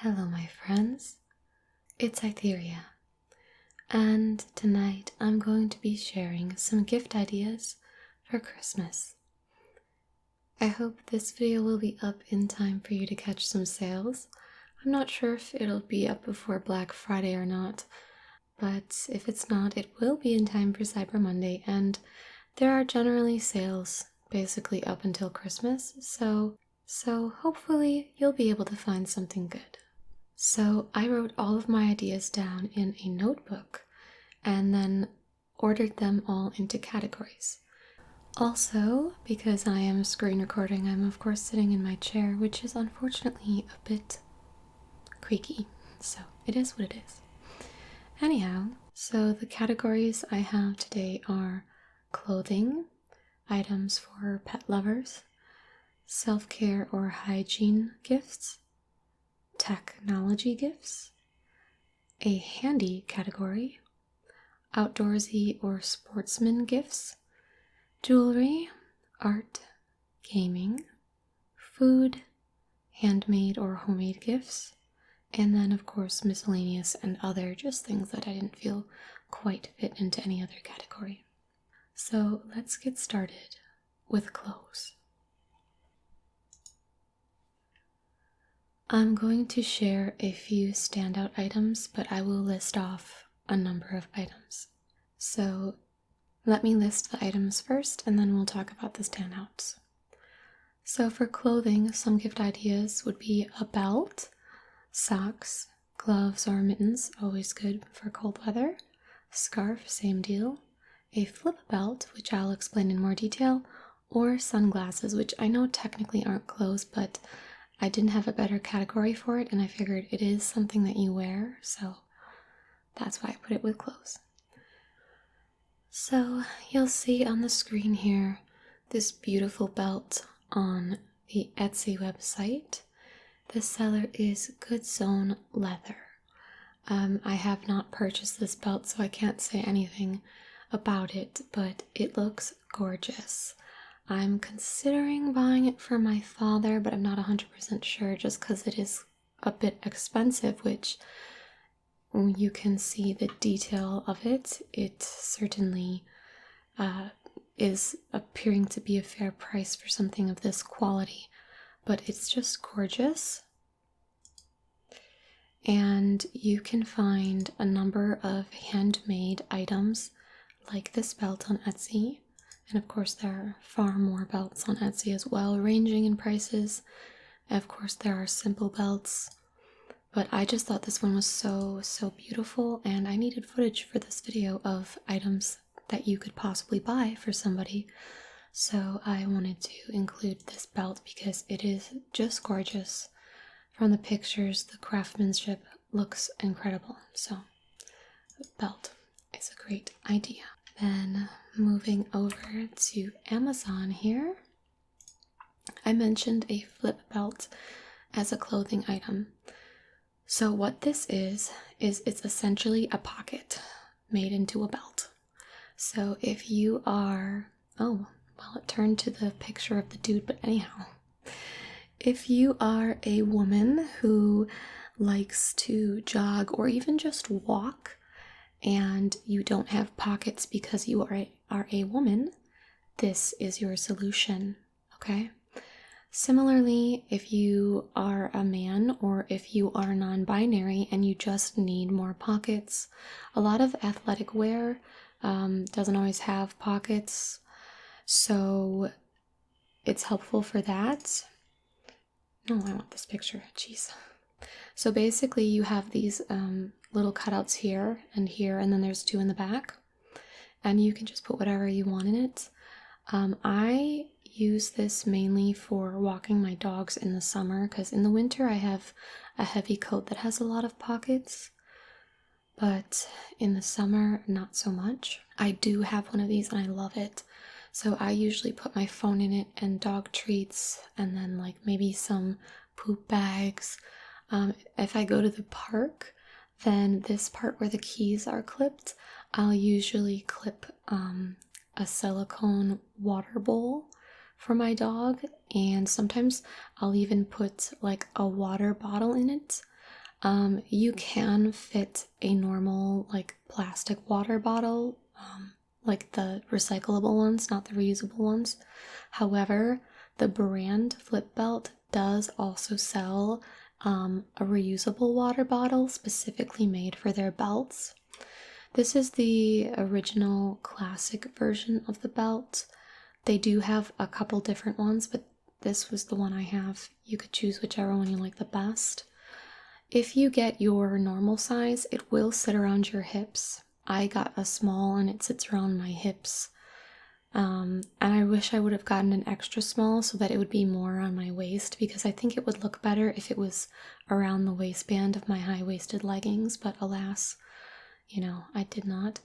Hello, my friends. It's Itheria, and tonight I'm going to be sharing some gift ideas for Christmas. I hope this video will be up in time for you to catch some sales. I'm not sure if it'll be up before Black Friday or not, but if it's not, it will be in time for Cyber Monday, and there are generally sales basically up until Christmas, so hopefully you'll be able to find something good. So I wrote all of my ideas down in a notebook and then ordered them all into categories. Also, because I am screen recording, I'm of course sitting in my chair, which is unfortunately a bit creaky, so it is what it is. Anyhow, so the categories I have today are clothing, items for pet lovers, self-care or hygiene gifts, technology gifts, a handy category, outdoorsy or sportsman gifts, jewelry, art, gaming, food, handmade or homemade gifts, and then of course miscellaneous and other just things that I didn't feel quite fit into any other category. So let's get started with clothes. I'm going to share a few standout items, but I will list off a number of items. So let me list the items first, and then we'll talk about the standouts. So for clothing, some gift ideas would be a belt, socks, gloves or mittens, always good for cold weather, scarf, same deal, a flip belt, which I'll explain in more detail, or sunglasses, which I know technically aren't clothes, but I didn't have a better category for it, and I figured it is something that you wear, so that's why I put it with clothes. So you'll see on the screen here this beautiful belt on the Etsy website. The seller is Good Zone Leather. I have not purchased this belt, so I can't say anything about it, but it looks gorgeous. I'm considering buying it for my father, but I'm not 100% sure just because it is a bit expensive, which you can see the detail of it. It certainly is appearing to be a fair price for something of this quality, but it's just gorgeous. And you can find a number of handmade items like this belt on Etsy. And of course, there are far more belts on Etsy as well, ranging in prices. Of course, there are simple belts, but I just thought this one was so beautiful, and I needed footage for this video of items that you could possibly buy for somebody. So I wanted to include this belt because it is just gorgeous. From the pictures, the craftsmanship looks incredible. So, the belt is a great idea. Then moving over to Amazon here, I mentioned a flip belt as a clothing item. So what this is it's essentially a pocket made into a belt. So if you are, oh, well, it turned to the picture of the dude, but anyhow, if you are a woman who likes to jog or even just walk, and you don't have pockets because you are a woman, this is your solution, okay? Similarly, if you are a man or if you are non-binary and you just need more pockets, a lot of athletic wear doesn't always have pockets, so it's helpful for that. No, I want this picture, jeez. So basically you have these little cutouts here, and then there's two in the back, and you can just put whatever you want in it. I use this mainly for walking my dogs in the summer, because in the winter I have a heavy coat that has a lot of pockets, but in the summer not so much. I do have one of these and I love it, so I usually put my phone in it and dog treats, and then like maybe some poop bags. If I go to the park, then this part where the keys are clipped, I'll usually clip a silicone water bowl for my dog, and sometimes I'll even put like a water bottle in it. You can fit a normal like plastic water bottle, like the recyclable ones, not the reusable ones. However, the brand Flip Belt does also sell a reusable water bottle specifically made for their belts. This is the original classic version of the belt. They do have a couple different ones, but this was the one I have. You could choose whichever one you like the best. If you get your normal size, it will sit around your hips. I got a small and it sits around my hips. And I wish I would have gotten an extra small so that it would be more on my waist, because I think it would look better if it was around the waistband of my high-waisted leggings, but alas, I did not.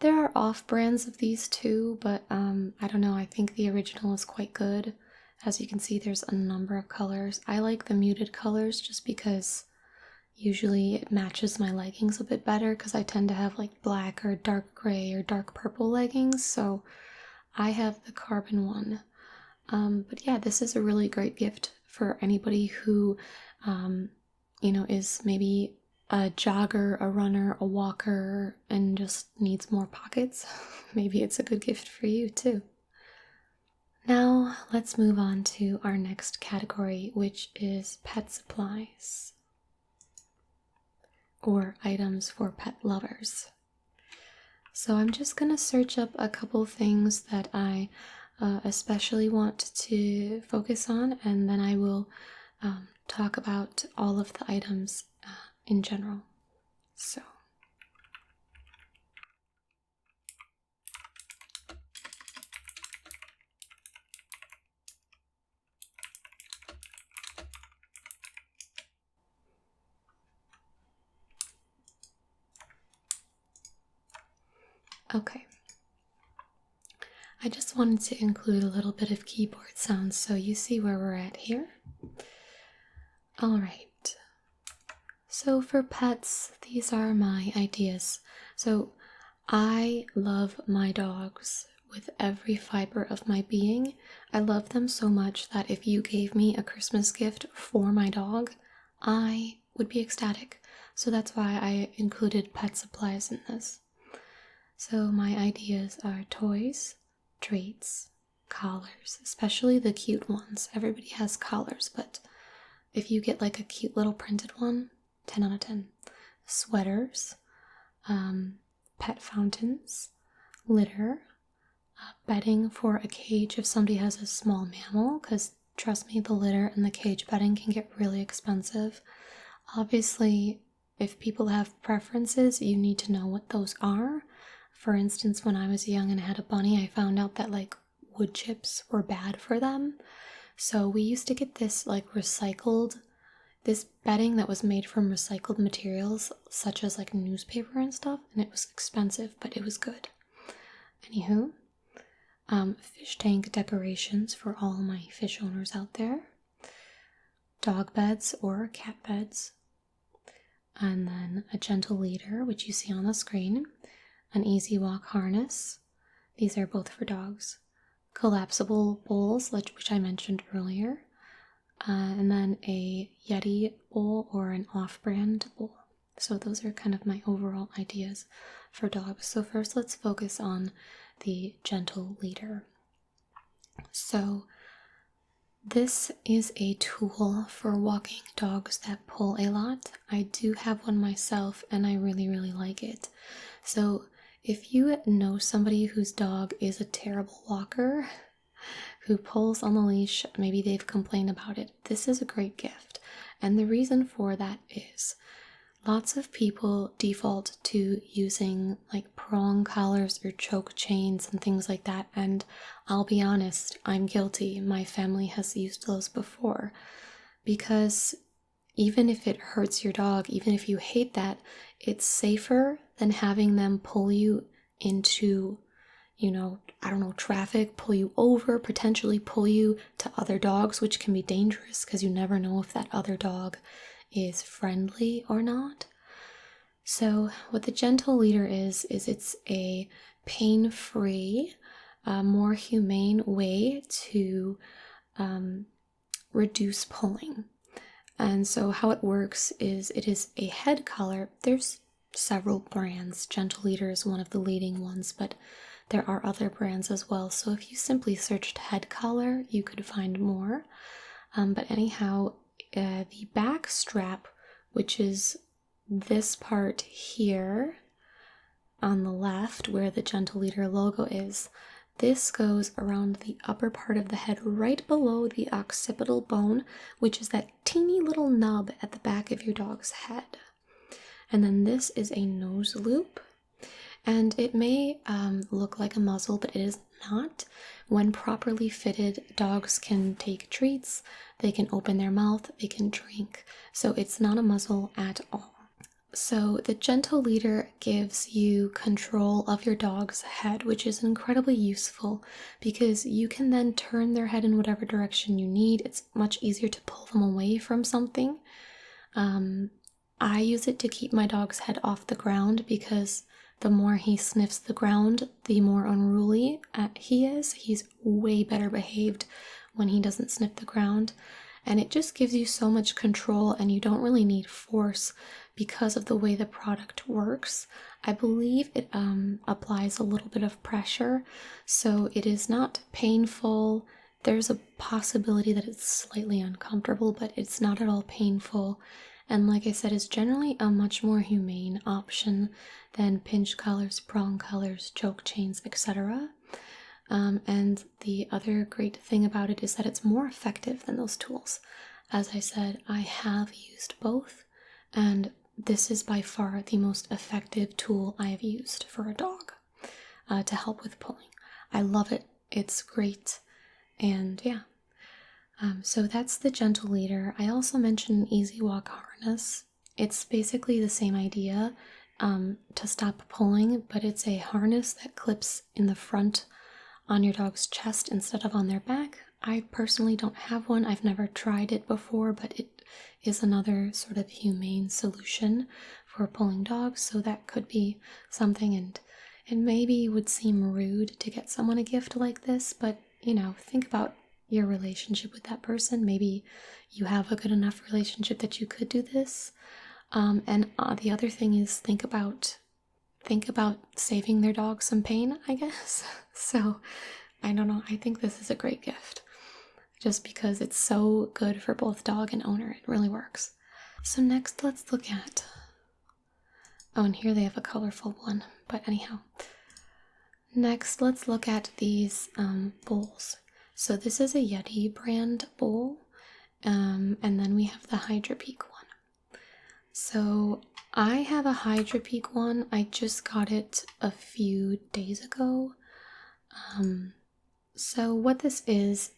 There are off-brands of these too, but I don't know, I think the original is quite good. As you can see, there's a number of colors. I like the muted colors just because usually it matches my leggings a bit better, because I tend to have like black or dark gray or dark purple leggings, so I have the carbon one. But yeah, this is a really great gift for anybody who, is maybe a jogger, a runner, a walker, and just needs more pockets. Maybe it's a good gift for you too. Now, let's move on to our next category, which is pet supplies, or items for pet lovers. So I'm just going to search up a couple things that I especially want to focus on, and then I will talk about all of the items in general. So, okay. I just wanted to include a little bit of keyboard sounds so you see where we're at here. Alright, so for pets, these are my ideas. So I love my dogs with every fiber of my being. I love them so much that if you gave me a Christmas gift for my dog, I would be ecstatic. So that's why I included pet supplies in this. So my ideas are toys, treats, collars, especially the cute ones. Everybody has collars, but if you get like a cute little printed one, 10 out of 10. Sweaters, pet fountains, litter, bedding for a cage if somebody has a small mammal, because trust me, the litter and the cage bedding can get really expensive. Obviously, if people have preferences, you need to know what those are. For instance, when I was young and I had a bunny, I found out that like wood chips were bad for them. So we used to get this like this bedding that was made from recycled materials, such as like newspaper and stuff, and it was expensive, but it was good. Anywho, fish tank decorations for all my fish owners out there, dog beds or cat beds, and then a gentle leader, which you see on the screen, an easy walk harness. These are both for dogs. Collapsible bowls, which I mentioned earlier, and then a Yeti bowl or an off-brand bowl. So those are kind of my overall ideas for dogs. So first let's focus on the gentle leader. So this is a tool for walking dogs that pull a lot. I do have one myself and I really, really like it. So if you know somebody whose dog is a terrible walker, who pulls on the leash, maybe they've complained about it, this is a great gift. And the reason for that is lots of people default to using like prong collars or choke chains and things like that, and I'll be honest, I'm guilty. My family has used those before, because even if it hurts your dog, even if you hate that, it's safer than having them pull you into, traffic, pull you over, potentially pull you to other dogs, which can be dangerous because you never know if that other dog is friendly or not. So what the gentle leader is it's a pain-free, more humane way to reduce pulling. And so how it works is it is a head color. There's several brands. Gentle Leader is one of the leading ones, but there are other brands as well. So if you simply searched head color, you could find more. But anyhow, the back strap, which is this part here on the left where the Gentle Leader logo is, this goes around the upper part of the head right below the occipital bone, which is that teeny little nub at the back of your dog's head. And then this is a nose loop, and it may look like a muzzle, but it is not. When properly fitted, dogs can take treats, they can open their mouth, they can drink, so it's not a muzzle at all. So the Gentle Leader gives you control of your dog's head, which is incredibly useful because you can then turn their head in whatever direction you need. It's much easier to pull them away from something. I use it to keep my dog's head off the ground because the more he sniffs the ground, the more unruly he is. He's way better behaved when he doesn't sniff the ground. And it just gives you so much control, and you don't really need force because of the way the product works. I believe it applies a little bit of pressure, so it is not painful. There's a possibility that it's slightly uncomfortable, but it's not at all painful. And like I said, it's generally a much more humane option than pinch collars, prong collars, choke chains, etc. And the other great thing about it is that it's more effective than those tools. As I said, I have used both, and this is by far the most effective tool I have used for a dog to help with pulling. I love it. It's great. And yeah. So that's the Gentle Leader. I also mentioned an Easy Walk harness. It's basically the same idea to stop pulling, but it's a harness that clips in the front on your dog's chest instead of on their back. I personally don't have one. I've never tried it before, but it is another sort of humane solution for pulling dogs, so that could be something. And it maybe would seem rude to get someone a gift like this, but think about your relationship with that person. Maybe you have a good enough relationship that you could do this. And the other thing is think about saving their dog some pain, I guess. So I don't know, I think this is a great gift just because it's so good for both dog and owner. It really works. So next let's look at, and here they have a colorful one, but anyhow, next let's look at these bowls. So this is a Yeti brand bowl, and then we have the Hydra Peak one. So I have a Hydra Peak one. I just got it a few days ago. So what this is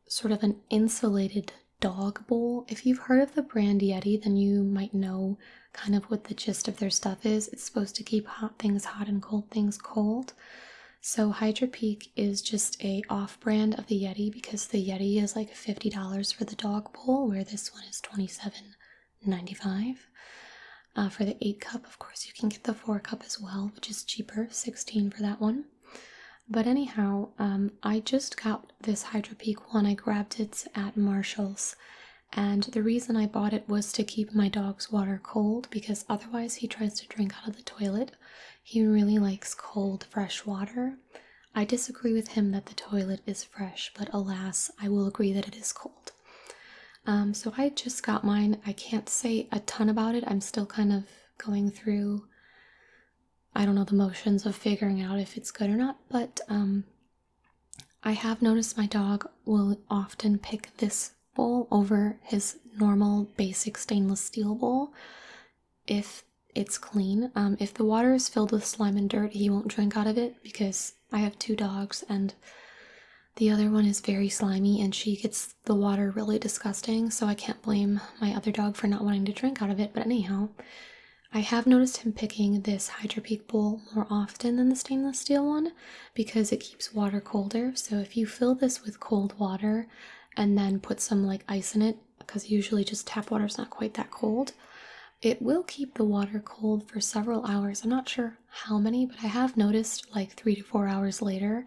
sort of an insulated dog bowl. If you've heard of the brand Yeti, then you might know kind of what the gist of their stuff is. It's supposed to keep hot things hot and cold things cold. So Hydra Peak is just a off-brand of the Yeti because the Yeti is like $50 for the dog bowl, where this one is $27.95. For the 8 cup, of course, you can get the 4 cup as well, which is cheaper, $16 for that one. But anyhow, I just got this Hydra Peak one. I grabbed it at Marshall's, and the reason I bought it was to keep my dog's water cold, because otherwise he tries to drink out of the toilet. He really likes cold, fresh water. I disagree with him that the toilet is fresh, but alas, I will agree that it is cold. So I just got mine. I can't say a ton about it. I'm still kind of going through, I don't know, the motions of figuring out if it's good or not, but I have noticed my dog will often pick this bowl over his normal basic stainless steel bowl if it's clean. If the water is filled with slime and dirt, he won't drink out of it because I have 2 dogs and the other one is very slimy and she gets the water really disgusting, so I can't blame my other dog for not wanting to drink out of it. But anyhow, I have noticed him picking this Hydra Peak bowl more often than the stainless steel one because it keeps water colder. So if you fill this with cold water and then put some like ice in it, because usually just tap water is not quite that cold, it will keep the water cold for several hours. I'm not sure how many, but I have noticed like 3 to 4 hours later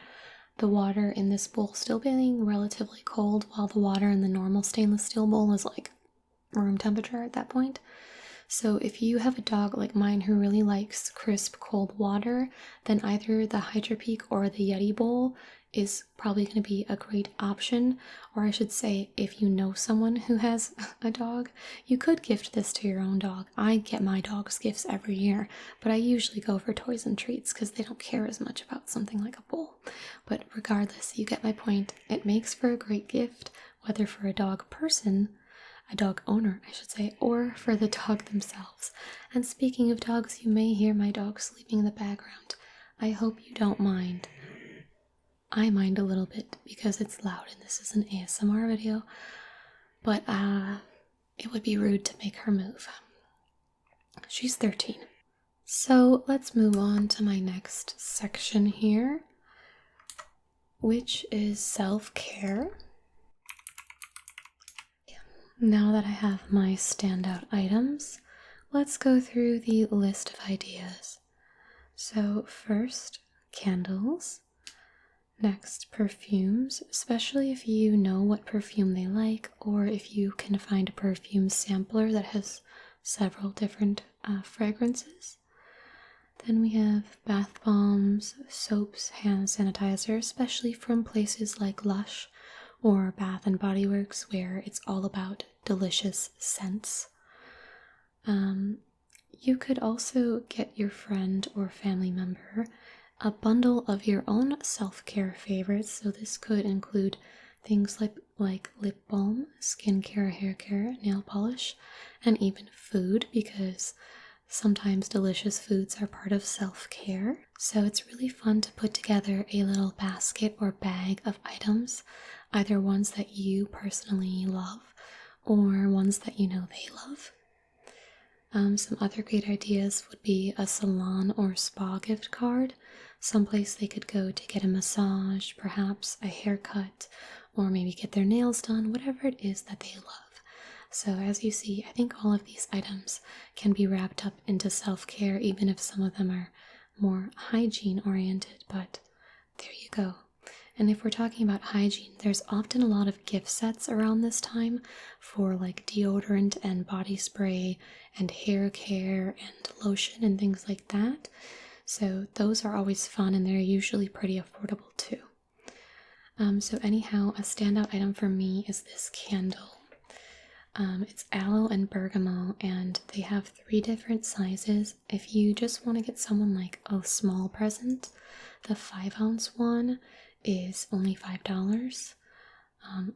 the water in this bowl still being relatively cold, while the water in the normal stainless steel bowl is like room temperature at that point. So if you have a dog like mine who really likes crisp cold water, then either the Hydro Peak or the Yeti bowl is probably going to be a great option. Or I should say, if you know someone who has a dog, you could gift this to your own dog. I get my dogs gifts every year, but I usually go for toys and treats because they don't care as much about something like a bowl. But regardless, you get my point. It makes for a great gift, whether for a dog person, a dog owner, I should say, or for the dog themselves. And speaking of dogs, you may hear my dog sleeping in the background. I hope you don't mind. I mind a little bit because it's loud and this is an ASMR video, but it would be rude to make her move. She's 13. So let's move on to my next section here, which is self-care. Now that I have my standout items, let's go through the list of ideas. So first, candles. Next, perfumes, especially if you know what perfume they like, or if you can find a perfume sampler that has several different fragrances. Then we have bath bombs, soaps, hand sanitizer, especially from places like Lush or Bath and Body Works, where it's all about delicious scents. You could also get your friend or family member a bundle of your own self-care favorites. So this could include things like lip balm, skincare, hair care, nail polish, and even food, because sometimes delicious foods are part of self-care. So it's really fun to put together a little basket or bag of items, either ones that you personally love or ones that you know they love. Some other great ideas would be a salon or spa gift card, someplace they could go to get a massage, perhaps a haircut, or maybe get their nails done, whatever it is that they love. So as you see, I think all of these items can be wrapped up into self-care, even if some of them are more hygiene oriented, but there you go. And if we're talking about hygiene, there's often a lot of gift sets around this time for like deodorant and body spray and hair care and lotion and things like that. So those are always fun and they're usually pretty affordable too. So anyhow, a standout item for me is this candle. It's aloe and bergamot, and they have 3 different sizes. If you just want to get someone like a small present, the 5-ounce one is only $5.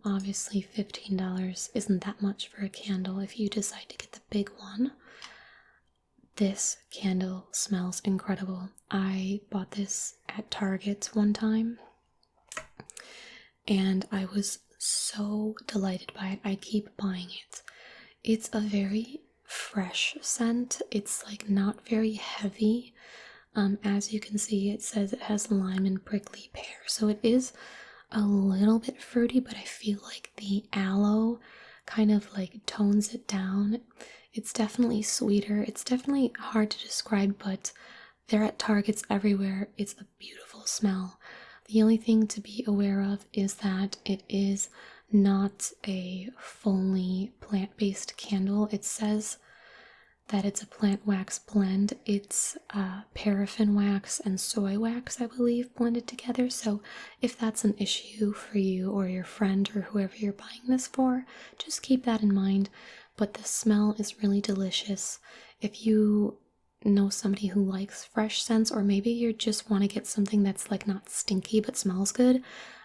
Obviously $15 isn't that much for a candle if you decide to get the big one. This candle smells incredible. I bought this at Target one time and I was so delighted by it. I keep buying it. It's a very fresh scent. It's like not very heavy. As you can see, it says it has lime and prickly pear, so it is a little bit fruity, but I feel like the aloe kind of like tones it down. It's definitely sweeter. It's definitely hard to describe, but they're at Targets everywhere. It's a beautiful smell. The only thing to be aware of is that it is not a fully plant-based candle. It says that it's a plant wax blend. It's paraffin wax and soy wax, I believe, blended together. So if that's an issue for you or your friend or whoever you're buying this for, just keep that in mind. But the smell is really delicious. If you know somebody who likes fresh scents, or maybe you just want to get something that's like not stinky but smells good,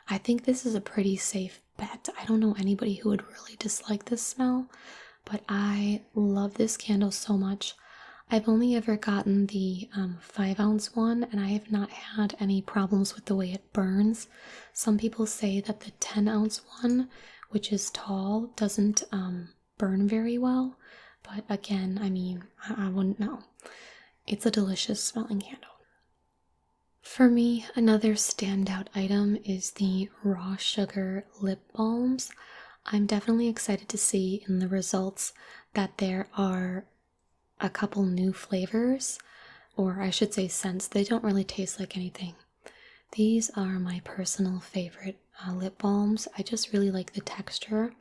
I think this is a pretty safe bet. I don't know anybody who would really dislike this smell, but I love this candle so much. I've only ever gotten the 5-ounce one, and I have not had any problems with the way it burns. Some people say that the 10-ounce one, which is tall, doesn't burn very well, but again, I mean, I wouldn't know. It's a delicious smelling candle. For me, another standout item is the raw sugar lip balms. I'm definitely excited to see in the results that there are a couple new flavors, or I should say scents. They don't really taste like anything. These are my personal favorite lip balms. I just really like the texture.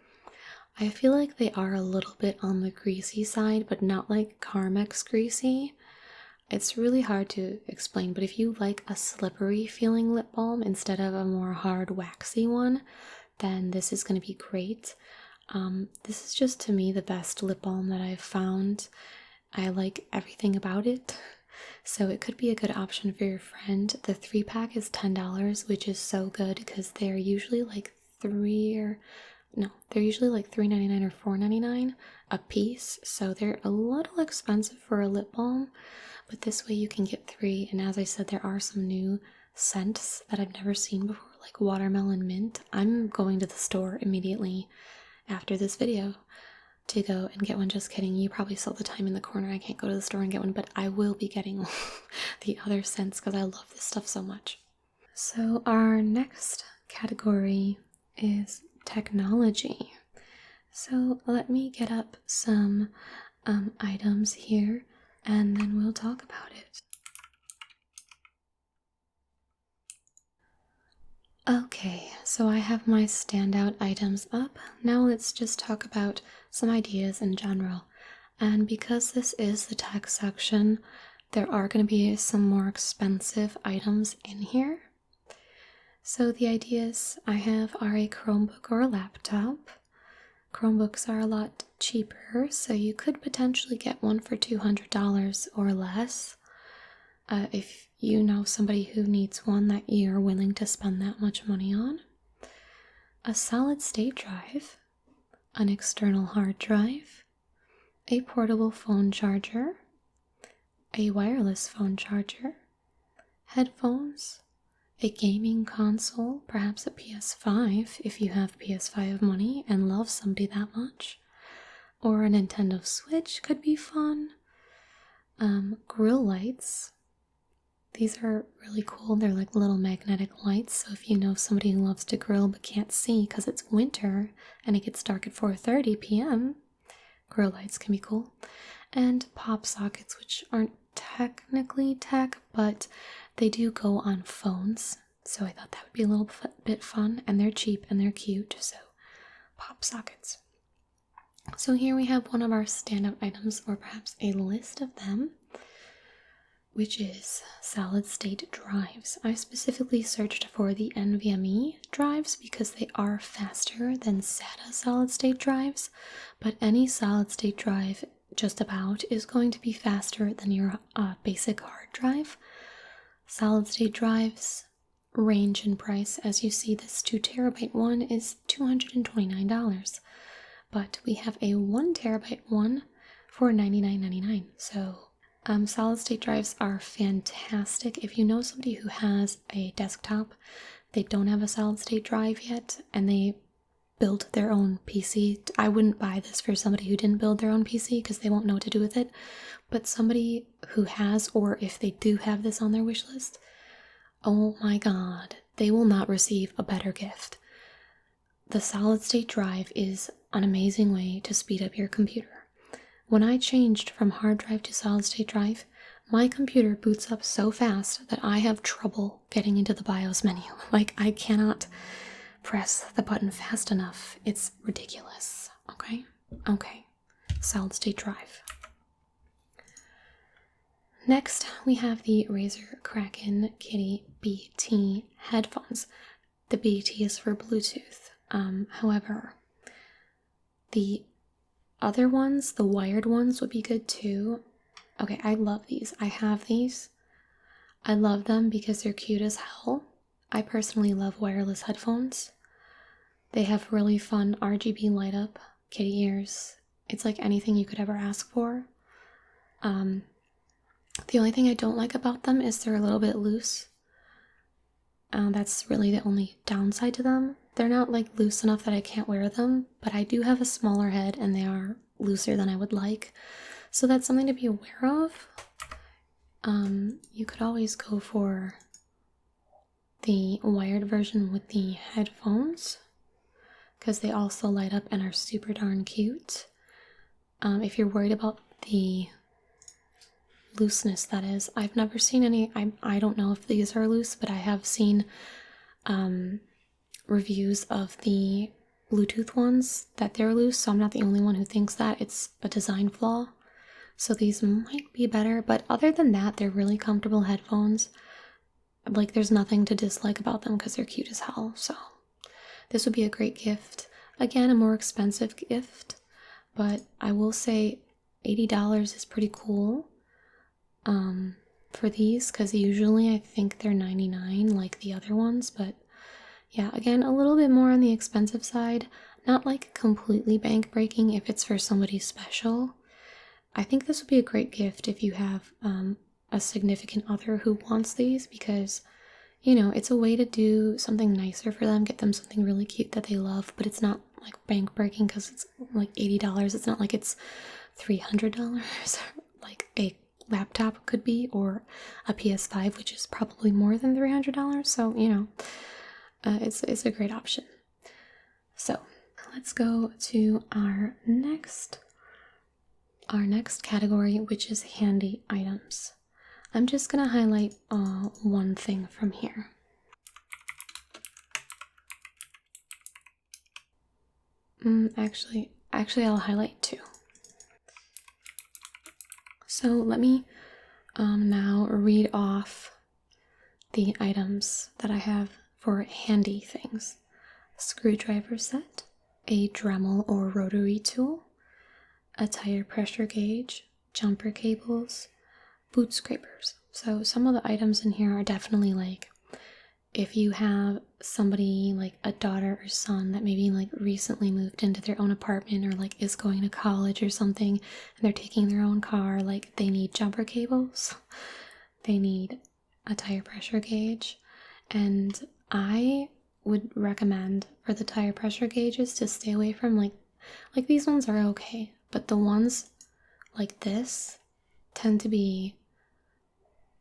I feel like they are a little bit on the greasy side, but not like Carmex greasy. It's really hard to explain, but if you like a slippery feeling lip balm instead of a more hard, waxy one, then this is going to be great. This is just to me the best lip balm that I've found. I like everything about it. So it could be a good option for your friend. The 3-pack is $10, which is so good because they're usually like they're usually like $3.99 or $4.99 a piece. So they're a little expensive for a lip balm, but this way you can get 3. And as I said, there are some new scents that I've never seen before, like watermelon mint. I'm going to the store immediately after this video to go and get one. Just kidding, you probably saw the time in the corner. I can't go to the store and get one, but I will be getting the other scents because I love this stuff so much. So our next category is technology. So let me get up some items here and then we'll talk about it. Okay, so I have my standout items up. Now let's just talk about some ideas in general. And because this is the tech section, there are going to be some more expensive items in here. So the ideas I have are a Chromebook or a laptop. Chromebooks are a lot cheaper, so you could potentially get one for $200 or less. If you know somebody who needs one that you're willing to spend that much money on. A solid state drive, an external hard drive, a portable phone charger, a wireless phone charger, headphones, a gaming console, perhaps a PS5 if you have PS5 money and love somebody that much, or a Nintendo Switch could be fun, grill lights. These are really cool. They're like little magnetic lights, so if you know somebody who loves to grill but can't see because it's winter and it gets dark at 4:30 p.m., grill lights can be cool. And pop sockets, which aren't technically tech, but they do go on phones, so I thought that would be a little bit fun, and they're cheap and they're cute, so pop sockets. So here we have one of our standout items, or perhaps a list of them, which is solid state drives. I specifically searched for the NVMe drives because they are faster than SATA solid state drives, but any solid state drive just about is going to be faster than your basic hard drive. Solid state drives range in price. As you see, this 2TB one is $229, but we have a 1TB one for $99.99. So solid state drives are fantastic. If you know somebody who has a desktop, they don't have a solid state drive yet, and they built their own PC. I wouldn't buy this for somebody who didn't build their own PC because they won't know what to do with it. But somebody who has, or if they do have this on their wish list, oh my god, they will not receive a better gift. The solid state drive is an amazing way to speed up your computer. When I changed from hard drive to solid state drive, my computer boots up so fast that I have trouble getting into the BIOS menu. Like, I cannot press the button fast enough. It's ridiculous. Okay. Solid state drive. Next, we have the Razer Kraken Kitty BT headphones. The BT is for Bluetooth. However, the other ones, the wired ones, would be good too. Okay, I love these. I have these. I love them because they're cute as hell. I personally love wireless headphones. They have really fun RGB light up, kitty ears. It's like anything you could ever ask for. The only thing I don't like about them is they're a little bit loose. That's really the only downside to them. They're not like loose enough that I can't wear them, but I do have a smaller head and they are looser than I would like. So that's something to be aware of. You could always go for the wired version with the headphones because they also light up and are super darn cute. If you're worried about the looseness, that is. I've never seen any, I don't know if these are loose, but I have seen reviews of the Bluetooth ones that they're loose, so I'm not the only one who thinks that. It's a design flaw. So these might be better, but other than that, they're really comfortable headphones. Like, there's nothing to dislike about them because they're cute as hell, so this would be a great gift. Again, a more expensive gift, but I will say $80 is pretty cool for these, because usually I think they're $99 like the other ones, but yeah, again, a little bit more on the expensive side. Not like completely bank breaking if it's for somebody special. I think this would be a great gift if you have a significant other who wants these, because, you know, it's a way to do something nicer for them, get them something really cute that they love, but it's not like bank breaking because it's like $80. It's not like it's $300 like a laptop could be, or a PS5, which is probably more than $300. So, you know, it's a great option. So let's go to our next category, which is handy items. I'm just gonna highlight one thing from here. Actually, I'll highlight two. So let me now read off the items that I have for handy things. Screwdriver set, a Dremel or rotary tool, a tire pressure gauge, jumper cables, boot scrapers. So some of the items in here are definitely like, if you have somebody like a daughter or son that maybe like recently moved into their own apartment, or like is going to college or something, and they're taking their own car, like they need jumper cables, they need a tire pressure gauge, and I would recommend for the tire pressure gauges to stay away from like these ones are okay, but the ones like this tend to be,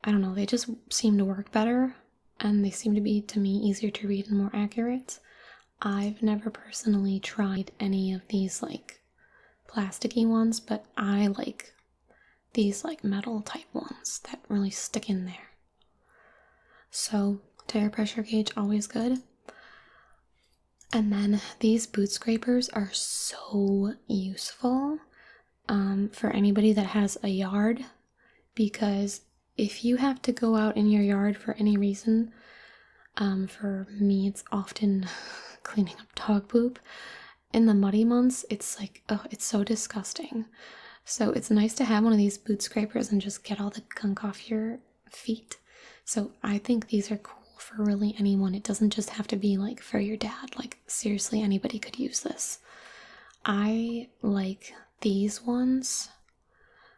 I don't know, they just seem to work better, and they seem to be, to me, easier to read and more accurate. I've never personally tried any of these like plasticky ones, but I like these like metal type ones that really stick in there. So tire pressure gauge, always good. And then these boot scrapers are so useful for anybody that has a yard, because if you have to go out in your yard for any reason, for me it's often cleaning up dog poop. In the muddy months, it's like, oh, it's so disgusting. So it's nice to have one of these boot scrapers and just get all the gunk off your feet. So I think these are cool for really anyone. It doesn't just have to be like for your dad. Like, seriously, anybody could use this. I like these ones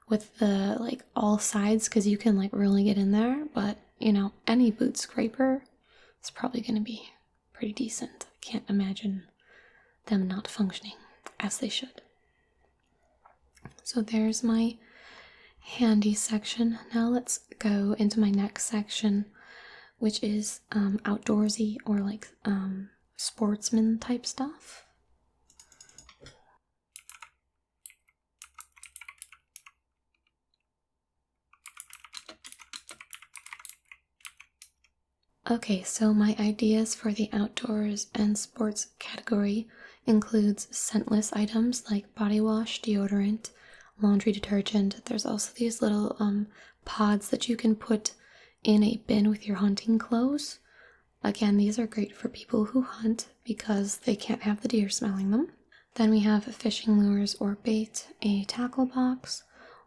with the like all sides, because you can like really get in there, but you know, any boot scraper is probably going to be pretty decent. I can't imagine them not functioning as they should. So there's my handy section. Now let's go into my next section, which is outdoorsy or like sportsman type stuff. Okay, so my ideas for the outdoors and sports category includes scentless items like body wash, deodorant, laundry detergent. There's also these little pods that you can put in a bin with your hunting clothes. Again, these are great for people who hunt because they can't have the deer smelling them. Then we have fishing lures or bait, a tackle box,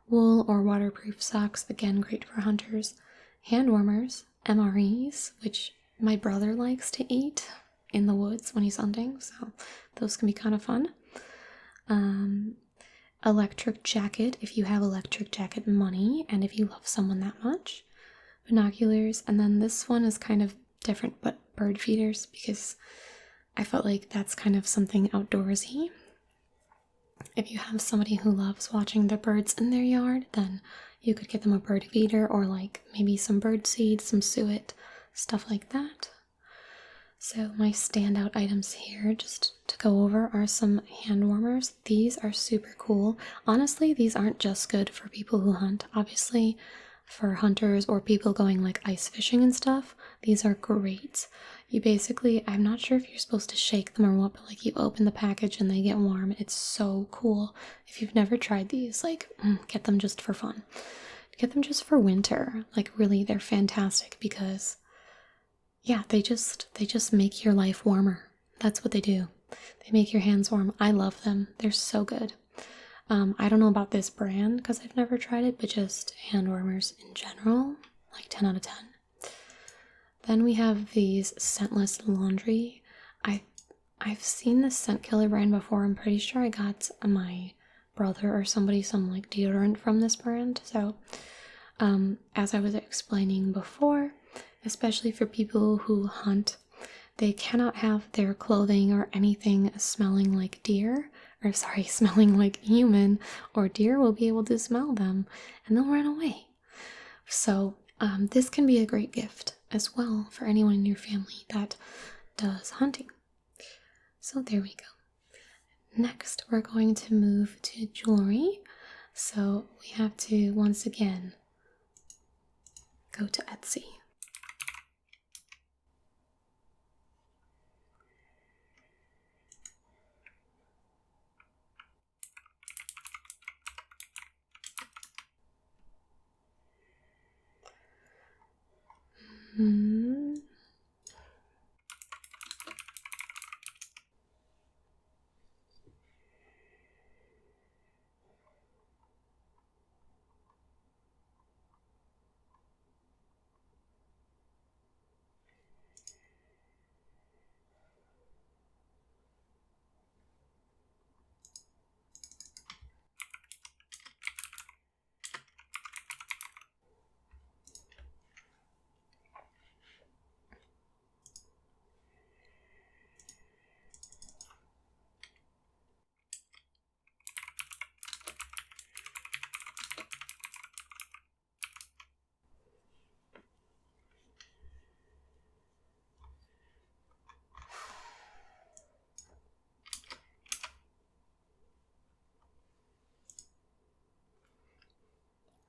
wool or waterproof socks, again great for hunters, hand warmers, MREs, which my brother likes to eat in the woods when he's hunting, so those can be kind of fun. Electric jacket, if you have electric jacket money and if you love someone that much. Binoculars, and then this one is kind of different, but bird feeders, because I felt like that's kind of something outdoorsy. If you have somebody who loves watching the birds in their yard, then you could get them a bird feeder, or like maybe some bird seed, some suet, stuff like that. So my standout items here, just to go over, are some hand warmers. These are super cool. Honestly, these aren't just good for people who hunt. Obviously, for hunters or people going like ice fishing and stuff, these are great. You basically, I'm not sure if you're supposed to shake them or what, but like you open the package and they get warm. It's so cool. If you've never tried these, like get them just for fun. Get them just for winter. Like really, they're fantastic because yeah, they just make your life warmer. That's what they do. They make your hands warm. I love them. They're so good. I don't know about this brand because I've never tried it, but just hand warmers in general, like 10 out of 10. Then we have these scentless laundry. I've seen this scent killer brand before. I'm pretty sure I got my brother or somebody some like deodorant from this brand. So, as I was explaining before, especially for people who hunt, they cannot have their clothing or anything smelling like deer, or sorry, smelling like human, or deer will be able to smell them and they'll run away. So, this can be a great gift as well for anyone in your family that does hunting. So, there we go. Next, we're going to move to jewelry. So, we have to once again go to Etsy.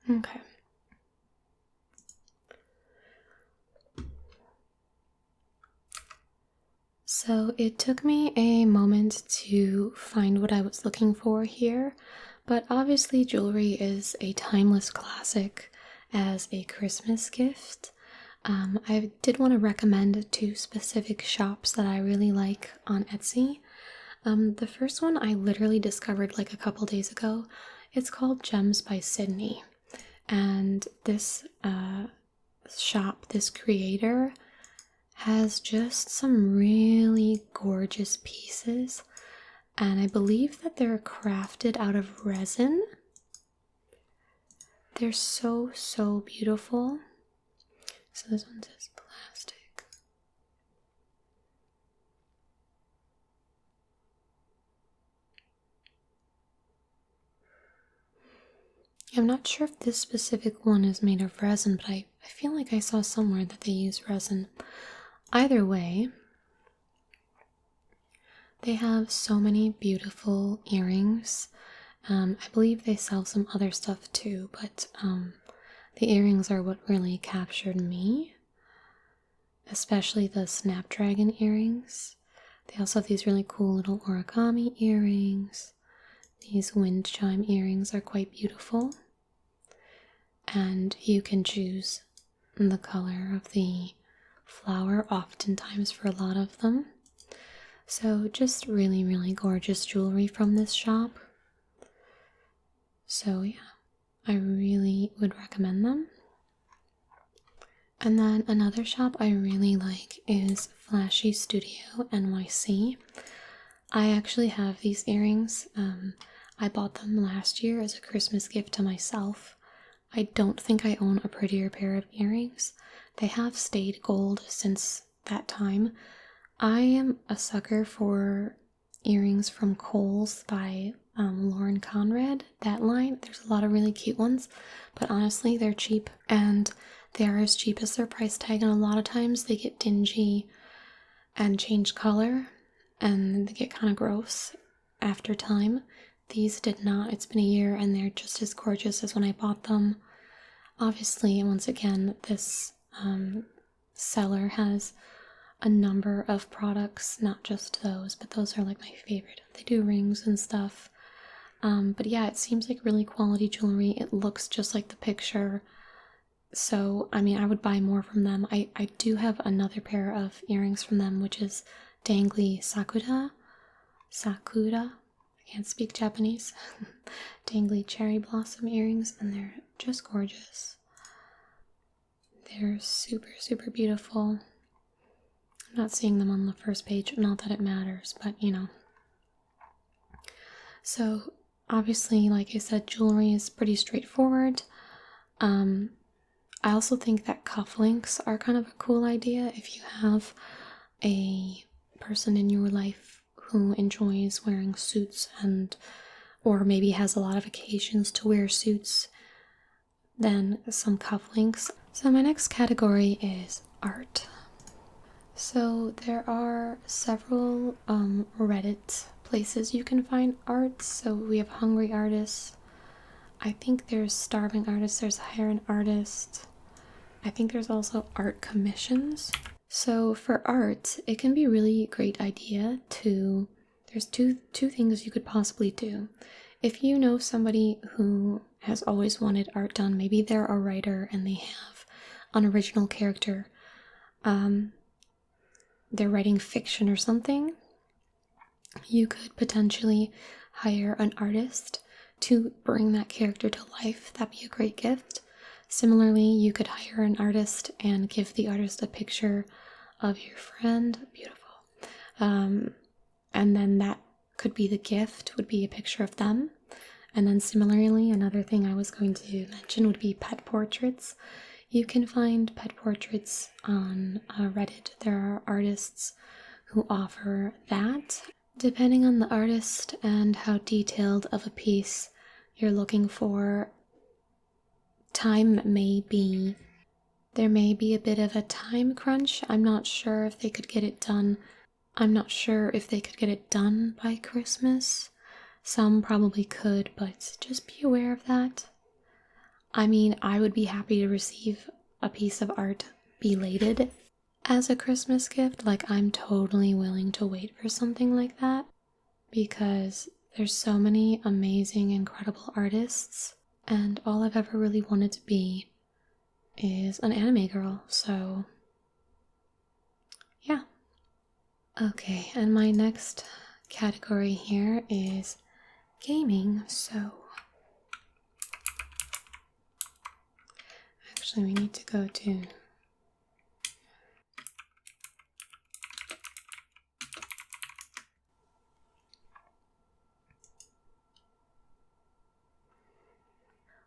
Okay. So it took me a moment to find what I was looking for here, but obviously jewelry is a timeless classic as a Christmas gift. I did want to recommend two specific shops that I really like on Etsy. The first one I literally discovered like a couple days ago. It's called Gems by Sydney. And this shop, this creator, has just some really gorgeous pieces. And I believe that they're crafted out of resin. They're so, so beautiful. So this one says plastic. I'm not sure if this specific one is made of resin, but I feel like I saw somewhere that they use resin. Either way, they have so many beautiful earrings. I believe they sell some other stuff too, but the earrings are what really captured me, especially the snapdragon earrings. They also have these really cool little origami earrings. These wind chime earrings are quite beautiful. And you can choose the color of the flower oftentimes for a lot of them. So just really, really gorgeous jewelry from this shop. So yeah, I really would recommend them. And then another shop I really like is Flashy Studio NYC. I actually have these earrings. I bought them last year as a Christmas gift to myself. I don't think I own a prettier pair of earrings. They have stayed gold since that time. I am a sucker for earrings from Kohl's by Lauren Conrad. That line, there's a lot of really cute ones, but honestly, they're cheap and they are as cheap as their price tag, and a lot of times they get dingy and change color, and they get kind of gross after time. These did not. It's been a year and they're just as gorgeous as when I bought them. Obviously, once again, this seller has a number of products, not just those, but those are like my favorite. They do rings and stuff. But yeah, it seems like really quality jewelry. It looks just like the picture. So, I mean, I would buy more from them. I do have another pair of earrings from them, which is dangly sakura. Sakura. I can't speak Japanese. Dangly cherry blossom earrings, and they're just gorgeous. They're super, super beautiful. I'm not seeing them on the first page, not that it matters, but you know. So, obviously, like I said, jewelry is pretty straightforward. I also think that cufflinks are kind of a cool idea if you have a person in your life who enjoys wearing suits and or maybe has a lot of occasions to wear suits, then some cufflinks. So my next category is art. So there are several Reddit places you can find art. So we have hungry artists. I think there's starving artists. There's hire an artist. I think there's also art commissions. So for art, it can be a really great idea to, there's two things you could possibly do. If you know somebody who has always wanted art done, maybe they're a writer and they have an original character, they're writing fiction or something, you could potentially hire an artist to bring that character to life. That'd be a great gift. Similarly, you could hire an artist and give the artist a picture of your friend. Beautiful. And then that could be the gift, would be a picture of them. And then similarly, another thing I was going to mention would be pet portraits. You can find pet portraits on Reddit. There are artists who offer that. Depending on the artist and how detailed of a piece you're looking for, time may be, there may be a bit of a time crunch. I'm not sure if they could get it done. I'm not sure if they could get it done by Christmas. Some probably could, but just be aware of that. I mean, I would be happy to receive a piece of art belated as a Christmas gift. Like, I'm totally willing to wait for something like that because there's so many amazing, incredible artists, and all I've ever really wanted to be is an anime girl, so yeah. Okay, and my next category here is gaming. So actually we need to go to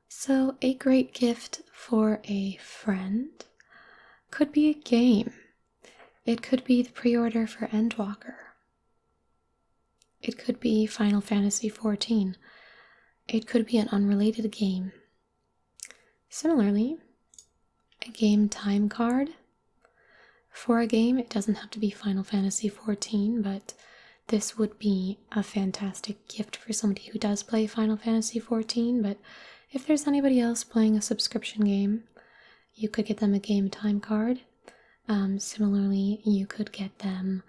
so a great gift for a friend could be a game. It could be the pre-order for Endwalker. It could be Final Fantasy XIV. It could be an unrelated game. Similarly, a game time card for a game. It doesn't have to be Final Fantasy XIV, but this would be a fantastic gift for somebody who does play Final Fantasy XIV. But if there's anybody else playing a subscription game, you could get them a game time card. Similarly, you could get them,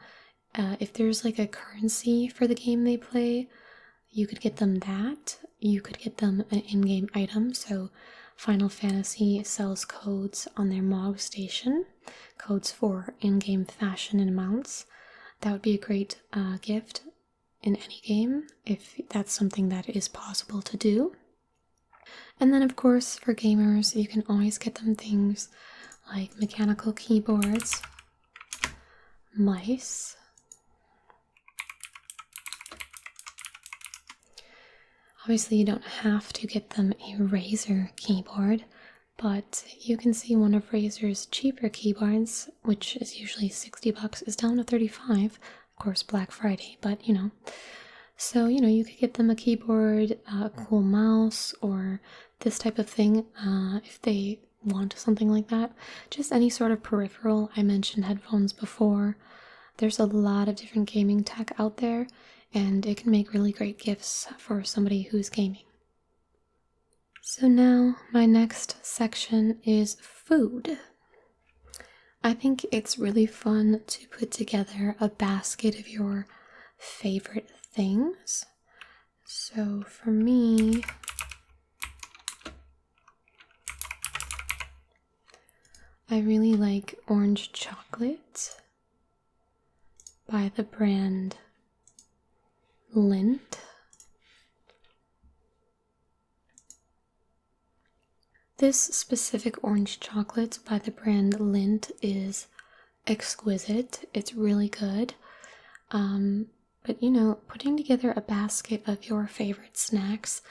if there's like a currency for the game they play, you could get them that. You could get them an in-game item. So Final Fantasy sells codes on their MOG station, codes for in-game fashion and mounts. That would be a great gift in any game if that's something that is possible to do. And then of course for gamers, you can always get them things like mechanical keyboards, mice, obviously you don't have to get them a Razer keyboard, but you can see one of Razer's cheaper keyboards, which is usually $60, is down to $35. Of course, Black Friday, but you know. So, you know, you could get them a keyboard, a cool mouse, or this type of thing if they want something like that. Just any sort of peripheral. I mentioned headphones before. There's a lot of different gaming tech out there, and it can make really great gifts for somebody who's gaming. So now my next section is food. I think it's really fun to put together a basket of your favorite things. So for me, I really like orange chocolate by the brand Lindt. This specific orange chocolate by the brand Lindt is exquisite. It's really good. But you know, putting together a basket of your favorite snacks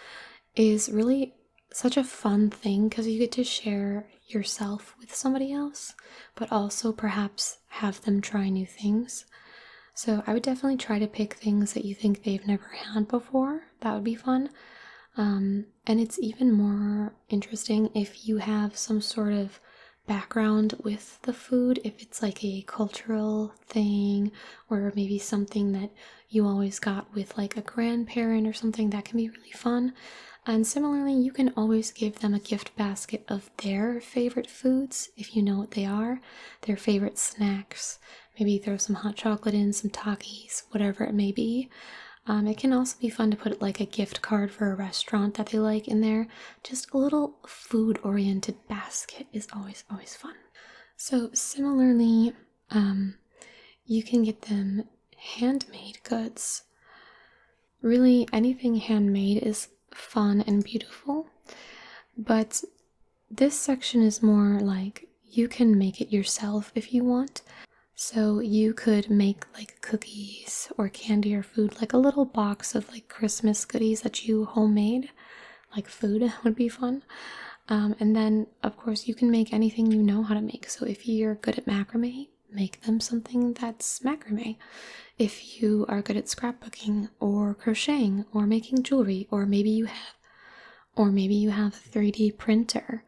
is really such a fun thing because you get to share yourself with somebody else, but also perhaps have them try new things. So I would definitely try to pick things that you think they've never had before. That would be fun. And it's even more interesting if you have some sort of background with the food, if it's like a cultural thing or maybe something that you always got with like a grandparent or something. That can be really fun. And similarly, you can always give them a gift basket of their favorite foods if you know what they are, their favorite snacks. Maybe throw some hot chocolate in, some Takis, whatever it may be. It can also be fun to put like a gift card for a restaurant that they like in there. Just a little food-oriented basket is always fun. So similarly, you can get them handmade goods. Really, anything handmade is fun and beautiful, but this section is more like you can make it yourself if you want. So you could make like cookies or candy or food, like a little box of like Christmas goodies that you homemade, like food would be fun. And then of course you can make anything you know how to make. So if you're good at macrame, make them something that's macrame. If you are good at scrapbooking or crocheting or making jewelry, or maybe you have a 3D printer.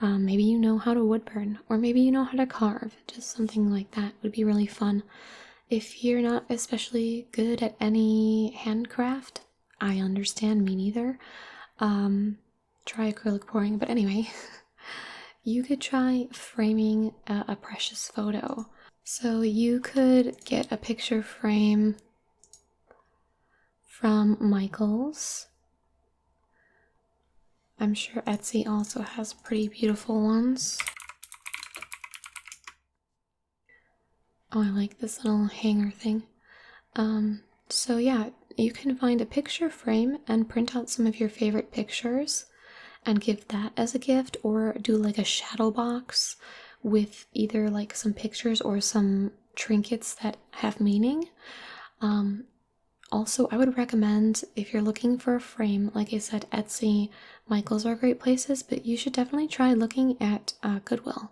Maybe you know how to wood burn, or maybe you know how to carve. Just something like that would be really fun. If you're not especially good at any handcraft, I understand, me neither. Try acrylic pouring, but anyway, you could try framing a precious photo. So you could get a picture frame from Michaels. I'm sure Etsy also has pretty beautiful ones. Oh, I like this little hanger thing. So yeah, you can find a picture frame and print out some of your favorite pictures and give that as a gift, or do like a shadow box with either like some pictures or some trinkets that have meaning. Also, I would recommend, if you're looking for a frame, like I said, Etsy, Michaels are great places, but you should definitely try looking at Goodwill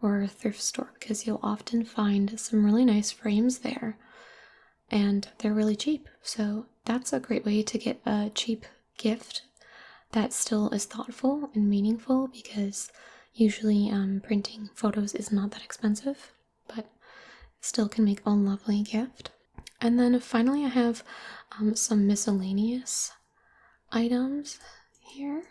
or a thrift store, because you'll often find some really nice frames there, and they're really cheap. So that's a great way to get a cheap gift that still is thoughtful and meaningful, because usually printing photos is not that expensive, but still can make a lovely gift. And then finally I have some miscellaneous items here.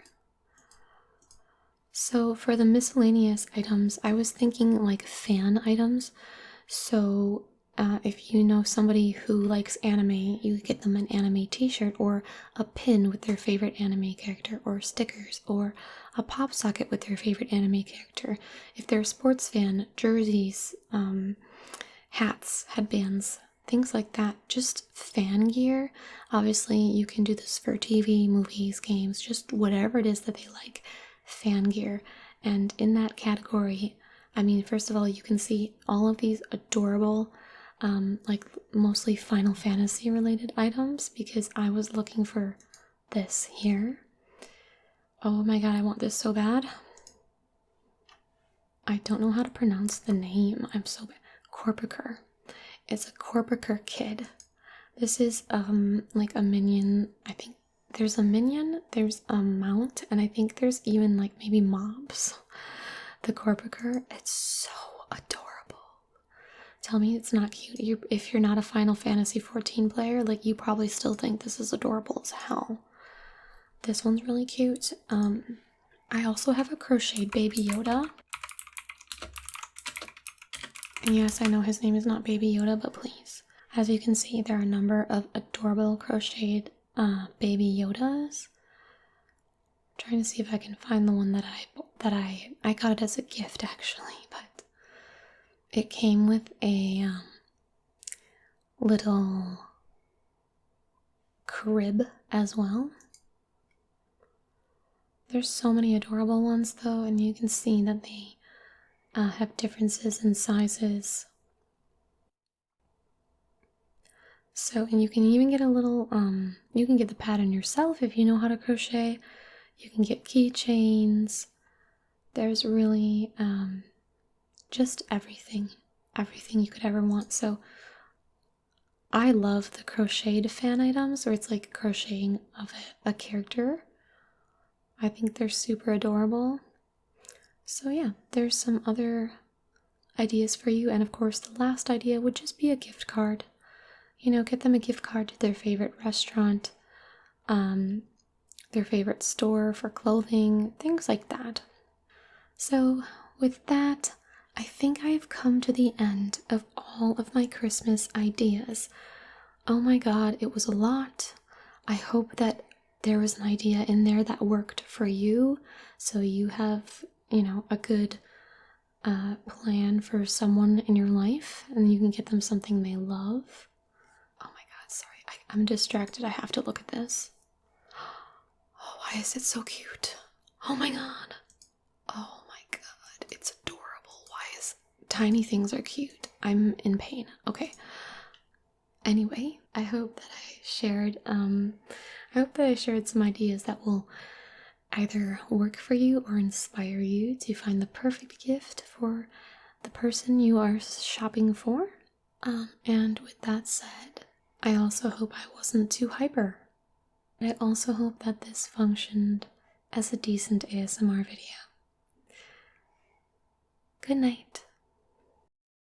So for the miscellaneous items, I was thinking like fan items. So if you know somebody who likes anime, you get them an anime t-shirt, or a pin with their favorite anime character, or stickers, or a pop socket with their favorite anime character. If they're a sports fan, jerseys, hats, headbands, things like that. Just fan gear. Obviously, you can do this for TV, movies, games, just whatever it is that they like. Fan gear. And in that category, I mean, first of all, you can see all of these adorable, like mostly Final Fantasy related items, because I was looking for this here. Oh my god, I want this so bad. I don't know how to pronounce the name. I'm so bad. Corpicur. It's a Corpicur kid. This is like a minion. I think there's a minion, there's a mount, and I think there's even like maybe mobs. The Corpicur, it's so adorable. Tell me it's not cute. If you're not a Final Fantasy 14 player, like, you probably still think this is adorable as hell. This one's really cute. I also have a crocheted Baby Yoda. And yes, I know his name is not Baby Yoda, but please. As you can see, there are a number of adorable crocheted Baby Yodas. I'm trying to see if I can find the one that I got it as a gift actually, but it came with a little crib as well. There's so many adorable ones though, and you can see that they have differences in sizes. So, and you can even get a little, you can get the pattern yourself if you know how to crochet. You can get keychains. There's really just everything you could ever want. So I love the crocheted fan items where it's like crocheting of a character. I think they're super adorable. So yeah, there's some other ideas for you. And of course, the last idea would just be a gift card. You know, get them a gift card to their favorite restaurant, their favorite store for clothing, things like that. So with that, I think I've come to the end of all of my Christmas ideas. Oh my god, it was a lot. I hope that there was an idea in there that worked for you, so you have, you know, a good plan for someone in your life, and you can get them something they love. Oh my god, sorry, I'm distracted. I have to look at this. Oh, why is it so cute? Oh my god. Oh my god, it's adorable. Why is tiny things are cute? I'm in pain. Okay. Anyway, I hope that I shared some ideas that will either work for you or inspire you to find the perfect gift for the person you are shopping for. And with that said, I also hope I wasn't too hyper. I also hope that this functioned as a decent ASMR video. Good night.